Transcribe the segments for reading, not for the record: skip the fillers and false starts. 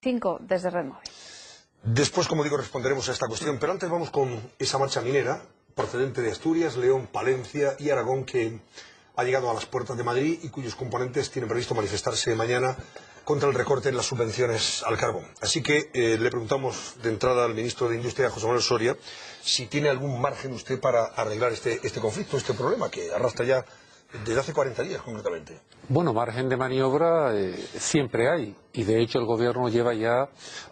5 desde Red Móvil. Después, como digo, responderemos a esta cuestión, pero antes vamos con esa marcha minera procedente de Asturias, León, Palencia y Aragón, que ha llegado a las puertas de Madrid y cuyos componentes tienen previsto manifestarse mañana contra el recorte en las subvenciones al carbón. Así que le preguntamos de entrada al ministro de Industria, José Manuel Soria, si tiene algún margen usted para arreglar este conflicto, este problema que arrastra ya desde hace 40 días concretamente. Bueno, margen de maniobra siempre hay, y de hecho el Gobierno lleva ya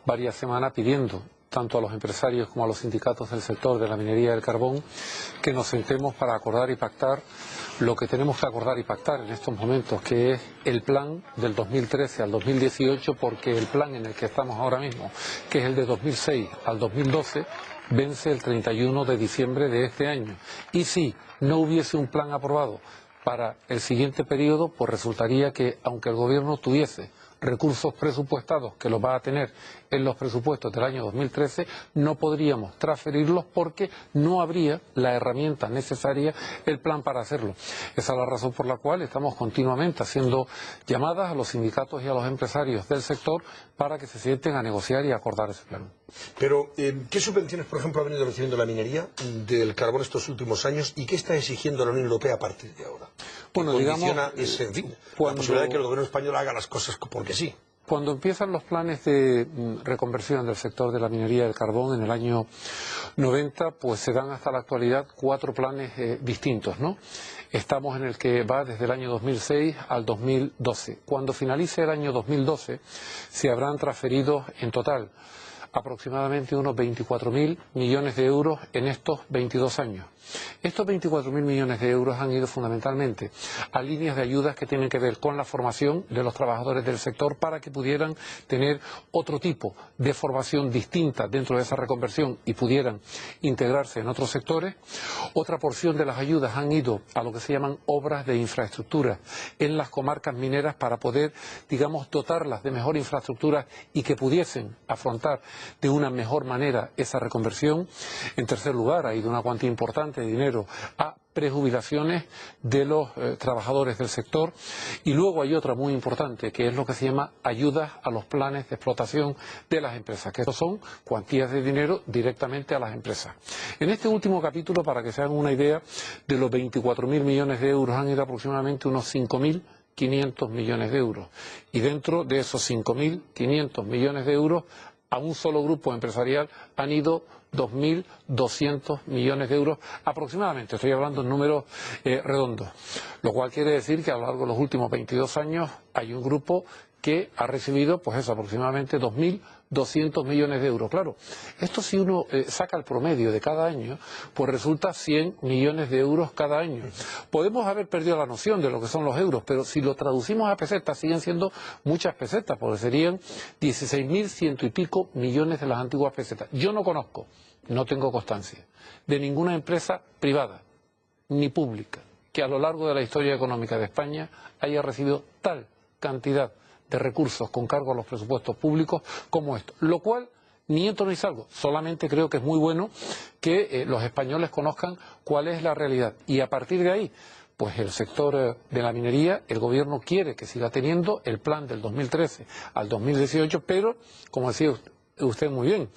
varias semanas pidiendo, tanto a los empresarios como a los sindicatos del sector de la minería del carbón, que nos sentemos para acordar y pactar lo que tenemos que acordar y pactar en estos momentos, que es el plan del 2013 al 2018, porque el plan en el que estamos ahora mismo, que es el de 2006 al 2012, vence el 31 de diciembre de este año. Y si no hubiese un plan aprobado para el siguiente periodo, pues resultaría que, aunque el Gobierno tuviese recursos presupuestados, que los va a tener en los presupuestos del año 2013, no podríamos transferirlos porque no habría la herramienta necesaria, el plan para hacerlo. Esa es la razón por la cual estamos continuamente haciendo llamadas a los sindicatos y a los empresarios del sector para que se sienten a negociar y a acordar ese plan. Pero, ¿qué subvenciones, por ejemplo, ha venido recibiendo la minería del carbón estos últimos años y qué está exigiendo la Unión Europea a partir de ahora? Bueno, digamos, en fin, la posibilidad de que el gobierno español haga las cosas porque sí. Cuando empiezan los planes de reconversión del sector de la minería del carbón en el año 90, pues se dan hasta la actualidad 4 planes distintos, ¿no? Estamos en el que va desde el año 2006 al 2012. Cuando finalice el año 2012, se habrán transferido en total aproximadamente unos 24.000 millones de euros en estos 22 años. Estos 24.000 millones de euros han ido fundamentalmente a líneas de ayudas que tienen que ver con la formación de los trabajadores del sector para que pudieran tener otro tipo de formación distinta dentro de esa reconversión y pudieran integrarse en otros sectores. Otra porción de las ayudas han ido a lo que se llaman obras de infraestructura en las comarcas mineras para poder, digamos, dotarlas de mejor infraestructura y que pudiesen afrontar de una mejor manera esa reconversión. En tercer lugar, ha ido una cuantía importante de dinero a prejubilaciones de los trabajadores del sector, y luego hay otra muy importante que es lo que se llama ayudas a los planes de explotación de las empresas, que estos son cuantías de dinero directamente a las empresas. En este último capítulo, para que se hagan una idea, de los 24.000 millones de euros han ido aproximadamente unos 5.500 millones de euros, y dentro de esos 5.500 millones de euros a un solo grupo empresarial han ido 2.200 millones de euros aproximadamente, estoy hablando en números redondos, lo cual quiere decir que a lo largo de los últimos 22 años hay un grupo que ha recibido pues eso, aproximadamente 2.200 millones de euros. Claro, esto si uno saca el promedio de cada año, pues resulta 100 millones de euros cada año. Podemos haber perdido la noción de lo que son los euros, pero si lo traducimos a pesetas, siguen siendo muchas pesetas, porque serían 16.100 y pico millones de las antiguas pesetas. Yo no conozco, no tengo constancia, de ninguna empresa privada ni pública que a lo largo de la historia económica de España haya recibido tal cantidad de recursos con cargo a los presupuestos públicos como esto, lo cual ni entro ni salgo, solamente creo que es muy bueno que los españoles conozcan cuál es la realidad, y a partir de ahí pues el sector de la minería, el gobierno quiere que siga teniendo el plan del 2013 al 2018, pero como decía usted muy bien,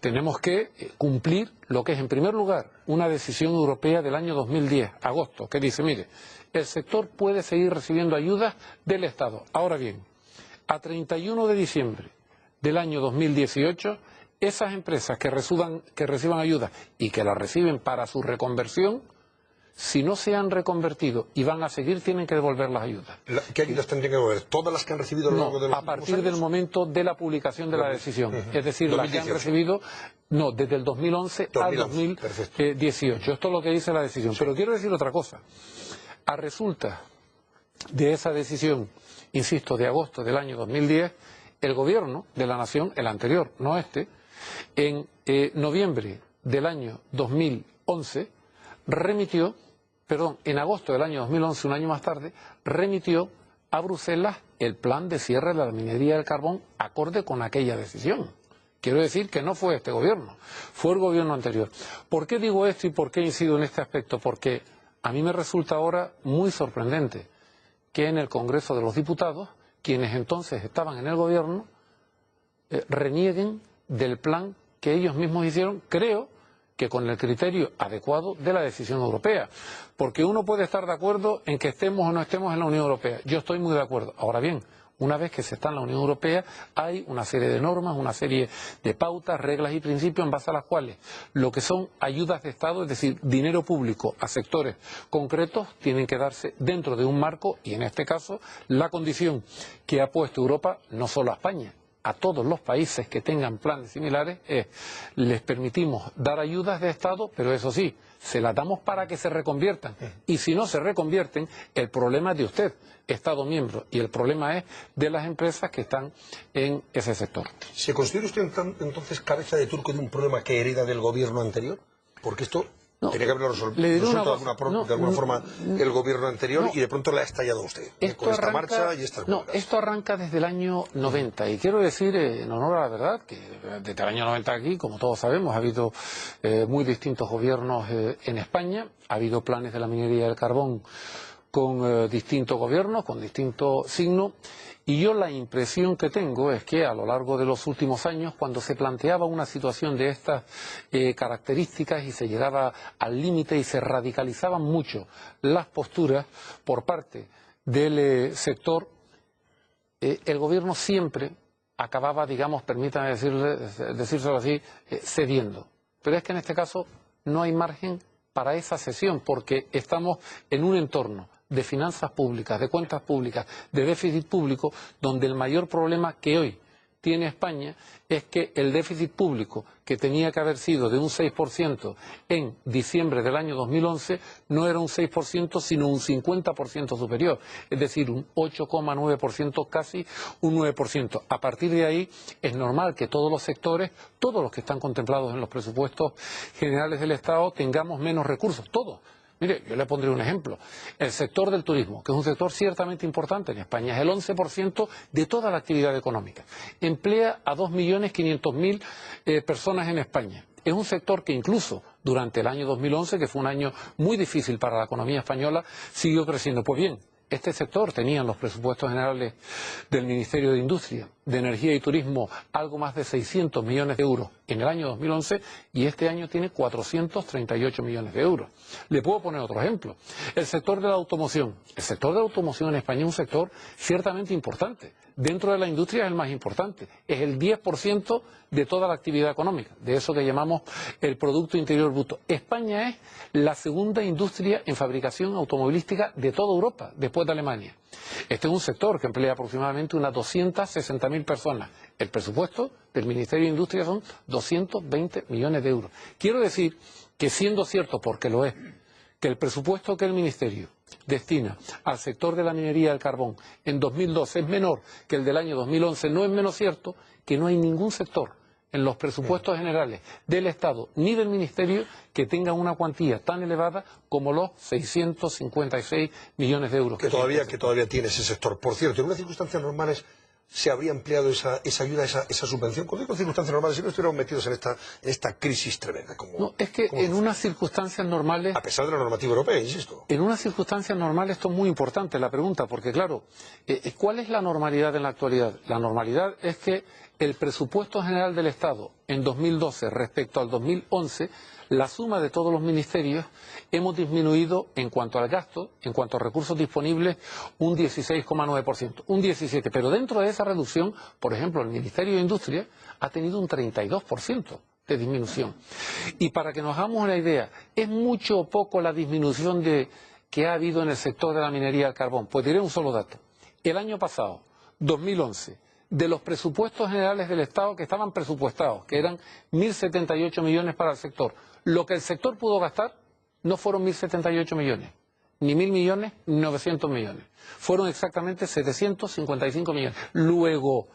tenemos que cumplir lo que es en primer lugar una decisión europea del año 2010, agosto, que dice, mire, el sector puede seguir recibiendo ayudas del Estado. Ahora bien, a 31 de diciembre del año 2018, esas empresas que reciban ayudas y que las reciben para su reconversión, si no se han reconvertido y van a seguir, tienen que devolver las ayudas. ¿Qué ayudas tendrían que devolver? ¿Todas las que han recibido a lo largo de los a partir del momento de la publicación de la decisión. Es decir, 2018. Las que han recibido, no, desde el 2011 al 2018. Esto es lo que dice la decisión. Sí. Pero quiero decir otra cosa. A resulta de esa decisión, insisto, de agosto del año 2010, el gobierno de la nación, el anterior, no este, en noviembre del año 2011, en agosto del año 2011, un año más tarde, remitió a Bruselas el plan de cierre de la minería del carbón acorde con aquella decisión. Quiero decir que no fue este gobierno, fue el gobierno anterior. ¿Por qué digo esto y por qué incido en este aspecto? Porque a mí me resulta ahora muy sorprendente que en el Congreso de los Diputados, quienes entonces estaban en el gobierno, renieguen del plan que ellos mismos hicieron, creo que con el criterio adecuado de la decisión europea. Porque uno puede estar de acuerdo en que estemos o no estemos en la Unión Europea. Yo estoy muy de acuerdo. Ahora bien, una vez que se está en la Unión Europea, hay una serie de normas, una serie de pautas, reglas y principios en base a las cuales lo que son ayudas de Estado, es decir, dinero público a sectores concretos, tienen que darse dentro de un marco y, en este caso, la condición que ha puesto Europa, no solo a España, a todos los países que tengan planes similares, es les permitimos dar ayudas de Estado, pero eso sí, se las damos para que se reconviertan. Y si no se reconvierten, el problema es de usted, Estado miembro, y el problema es de las empresas que están en ese sector. ¿Se considera usted entonces cabeza de turco de un problema que hereda del gobierno anterior? Porque esto tenía que haberlo resuelto de alguna forma el gobierno anterior y de pronto le ha estallado a usted con esta marcha y estas huelgas. Esto arranca desde el año 90 y quiero decir, en honor a la verdad, que desde el año 90 aquí, como todos sabemos, ha habido muy distintos gobiernos en España, ha habido planes de la minería del carbón con distintos gobiernos, con distintos signos. Y yo la impresión que tengo es que a lo largo de los últimos años, cuando se planteaba una situación de estas características y se llegaba al límite y se radicalizaban mucho las posturas por parte del sector, el gobierno siempre acababa, digamos, permítame decírselo así, cediendo. Pero es que en este caso no hay margen para esa cesión, porque estamos en un entorno de finanzas públicas, de cuentas públicas, de déficit público, donde el mayor problema que hoy tiene España es que el déficit público, que tenía que haber sido de un 6% en diciembre del año 2011, no era un 6%, sino un 50% superior, es decir, un 8,9%, casi un 9%. A partir de ahí es normal que todos los sectores, todos los que están contemplados en los presupuestos generales del Estado, tengamos menos recursos, todos. Mire, yo le pondré un ejemplo. El sector del turismo, que es un sector ciertamente importante en España, es el 11% de toda la actividad económica. Emplea a 2.500.000 personas en España. Es un sector que incluso durante el año 2011, que fue un año muy difícil para la economía española, siguió creciendo. Pues bien, este sector tenía en los presupuestos generales del Ministerio de Industria, de Energía y Turismo algo más de 600 millones de euros en el año 2011 y este año tiene 438 millones de euros. Le puedo poner otro ejemplo. El sector de la automoción. El sector de la automoción en España es un sector ciertamente importante. Dentro de la industria es el más importante. Es el 10% de toda la actividad económica, de eso que llamamos el Producto Interior Bruto. España es la segunda industria en fabricación automovilística de toda Europa, después de Alemania. Este es un sector que emplea aproximadamente unas 260.000 personas. El presupuesto del Ministerio de Industria son 220 millones de euros. Quiero decir que, siendo cierto, porque lo es, que el presupuesto que el Ministerio destina al sector de la minería del carbón en 2012 es menor que el del año 2011, no es menos cierto que no hay ningún sector en los presupuestos generales del Estado ni del Ministerio que tenga una cuantía tan elevada como los 656 millones de euros. Que todavía tiene ese sector. Por cierto, en unas circunstancias normales se habría empleado esa ayuda, esa subvención. Con circunstancias normales, si no estuviéramos metidos en esta crisis tremenda. No, es que en unas circunstancias normales... A pesar de la normativa europea, insisto. En unas circunstancias normales esto es muy importante, la pregunta, porque claro, ¿cuál es la normalidad en la actualidad? La normalidad es que el presupuesto general del Estado en 2012 respecto al 2011, la suma de todos los ministerios, hemos disminuido en cuanto al gasto, en cuanto a recursos disponibles, un 16,9%, un 17%. Pero dentro de esa reducción, por ejemplo, el Ministerio de Industria ha tenido un 32% de disminución. Y para que nos hagamos una idea, ¿es mucho o poco la disminución que ha habido en el sector de la minería del carbón? Pues diré un solo dato. El año pasado, 2011, de los presupuestos generales del Estado que estaban presupuestados, que eran 1.078 millones para el sector, lo que el sector pudo gastar no fueron 1.078 millones, ni 1.000 millones, ni 900 millones. Fueron exactamente 755 millones. Luego,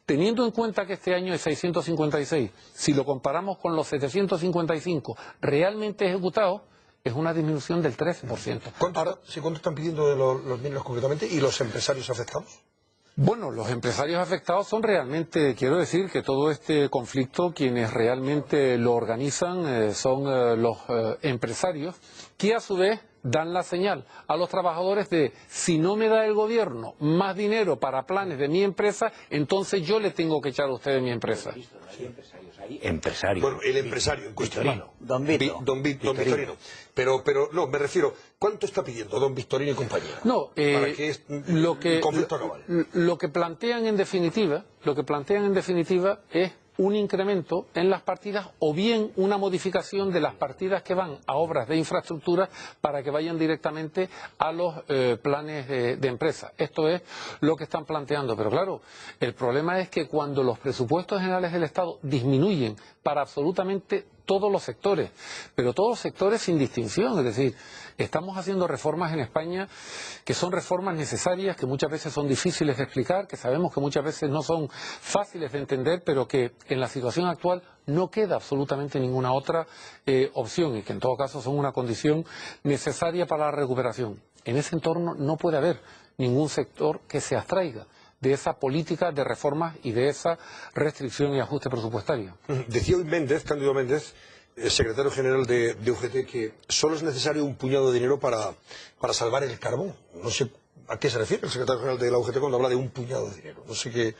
teniendo en cuenta que este año es 656, si lo comparamos con los 755 realmente ejecutados, es una disminución del 13%. ¿Cuánto están pidiendo los mineros concretamente y los empresarios afectados? Bueno, los empresarios afectados son realmente, quiero decir que todo este conflicto, quienes realmente lo organizan son los empresarios, que a su vez dan la señal a los trabajadores de si no me da el gobierno más dinero para planes de mi empresa, entonces yo le tengo que echar a usted de mi empresa. Empresario. Bueno, el empresario en cuestión. Don Vito. Don Victorino. Pero no, me refiero, ¿cuánto está pidiendo don Victorino y compañía? No, para que el conflicto acabe. Lo que plantean en definitiva es un incremento en las partidas o bien una modificación de las partidas que van a obras de infraestructura para que vayan directamente a los planes de empresa. Esto es lo que están planteando. Pero claro, el problema es que cuando los presupuestos generales del Estado disminuyen para absolutamente todos los sectores, pero todos los sectores sin distinción, es decir, estamos haciendo reformas en España que son reformas necesarias, que muchas veces son difíciles de explicar, que sabemos que muchas veces no son fáciles de entender, pero que en la situación actual no queda absolutamente ninguna otra opción y que en todo caso son una condición necesaria para la recuperación. En ese entorno no puede haber ningún sector que se abstraiga de esa política de reformas y de esa restricción y ajuste presupuestario. Decía hoy Cándido Méndez, secretario general de UGT, que solo es necesario un puñado de dinero para salvar el carbón. No sé a qué se refiere el secretario general de la UGT cuando habla de un puñado de dinero. No sé qué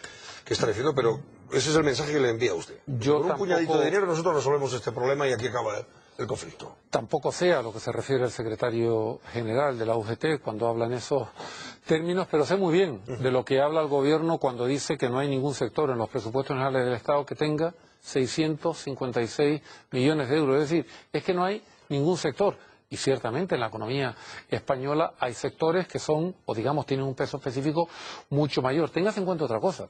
está refiriendo, pero ese es el mensaje que le envía a usted. Con un puñadito de dinero nosotros resolvemos este problema y aquí acaba el conflicto. Tampoco sé a lo que se refiere el secretario general de la UGT cuando habla en esos términos, pero sé muy bien de lo que habla el gobierno cuando dice que no hay ningún sector en los presupuestos generales del Estado que tenga 656 millones de euros. Es decir, es que no hay ningún sector. Y ciertamente en la economía española hay sectores que son, o digamos, tienen un peso específico mucho mayor. Téngase en cuenta otra cosa.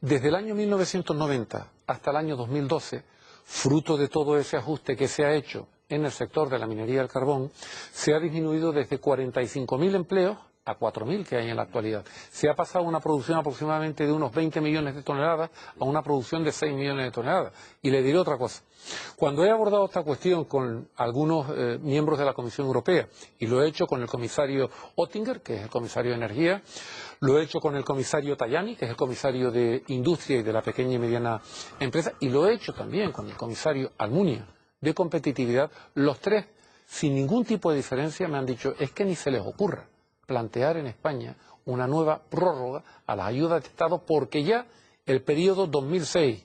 Desde el año 1990 hasta el año 2012, fruto de todo ese ajuste que se ha hecho en el sector de la minería del carbón, se ha disminuido desde 45.000 empleos a 4.000 que hay en la actualidad. Se ha pasado una producción aproximadamente de unos 20 millones de toneladas a una producción de 6 millones de toneladas. Y le diré otra cosa. Cuando he abordado esta cuestión con algunos miembros de la Comisión Europea, y lo he hecho con el comisario Oettinger, que es el comisario de Energía, lo he hecho con el comisario Tajani, que es el comisario de Industria y de la pequeña y mediana empresa, y lo he hecho también con el comisario Almunia, de Competitividad, los tres, sin ningún tipo de diferencia, me han dicho, es que ni se les ocurra plantear en España una nueva prórroga a las ayudas de Estado porque ya el periodo 2012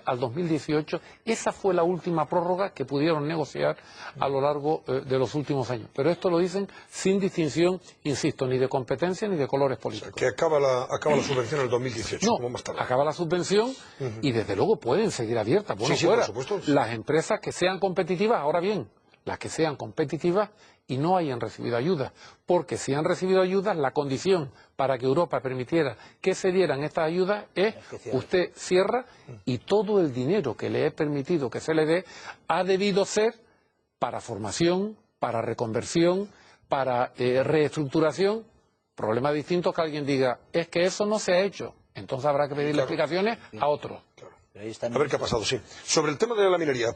al 2018, esa fue la última prórroga que pudieron negociar a lo largo de los últimos años. Pero esto lo dicen sin distinción, insisto, ni de competencia ni de colores políticos. O sea, que acaba la subvención en el 2018, no, como más tarde. Acaba la subvención y desde luego pueden seguir abiertas. Bueno, sí, fuera, por supuesto. las empresas que sean competitivas, ahora bien, las que sean competitivas y no hayan recibido ayudas, porque si han recibido ayudas, la condición para que Europa permitiera que se dieran estas ayudas es usted cierra y todo el dinero que le he permitido que se le dé ha debido ser para formación, para reconversión, para reestructuración. Problema distinto que alguien diga, es que eso no se ha hecho, entonces habrá que pedirle explicaciones a otros. A ver qué ha pasado, sí. Sobre el tema de la minería.